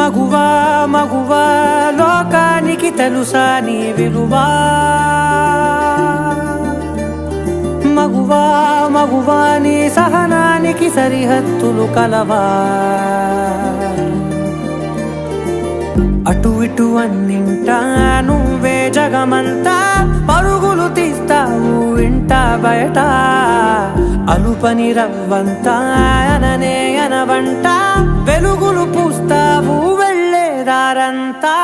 మగువా మగువా లోకానికి తెలుసా నీ విలువా మగువా మగువా నీ సహనానికి సరిహద్దులు కలవా అటు ఇటు అన్నింటా నువ్వే జగమంతా పరుగులు తీస్తావు ఇంట బయట అలుపని రవ్వంతా అననే అనవంట వెలుగులు పూస్తావు వెళ్ళేదారంతా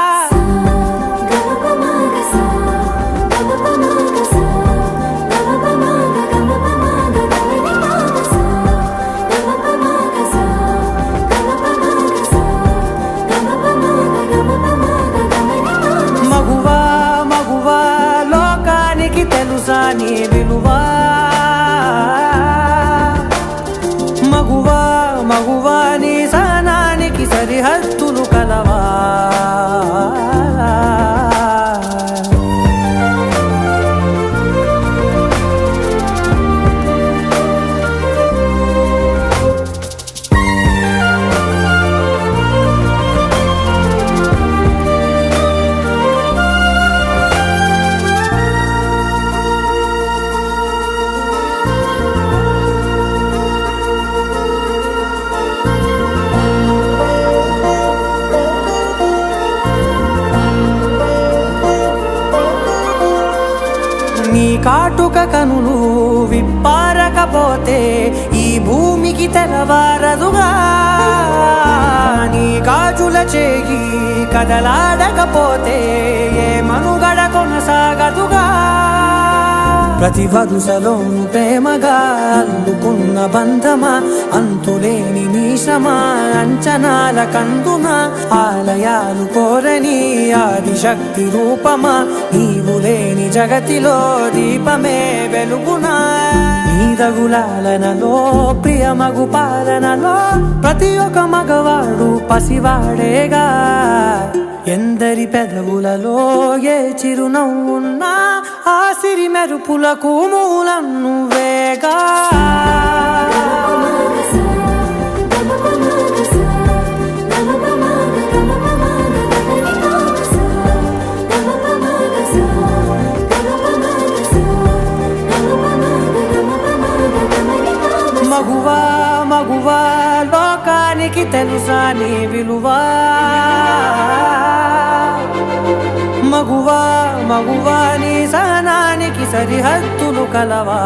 మగువా మగువా లోకానికి తెలుసా నీ విలువా మగువా మగువా నీ సహనానికి సరిహద్దులు కలవా నీ కాటుక కనులు విప్పారకపోతే ఈ భూమికి తెలవారదుగా నీ గాజుల చేయి కదలాడకపోతే ఏ మనుగడ కొనసాగదుగా ప్రతి వరుసలోను ప్రేమగా అల్లుకున్న బంధమా అంతులేని నీశమా అంచనాల కందున ఆలయాలు కోరని ఆదిశక్తి రూపమా నీవు లేని జగతిలో దీపమే వెలుగునా నీదగులాలనలో ప్రియమగు పాలనలో ప్రతి ఒక్క మగవాడు పసివాడేగా ఎందరి పెదవులలో ఏ చిరునవ్వున్నా ఆ సిరి మెరుపులకు మూలం నువ్వేగా మగువా మగువా లోకానికి తెలుసా నీ విలువా మగువా మగువా నీ సహనానికి సరిహద్దులు కలవా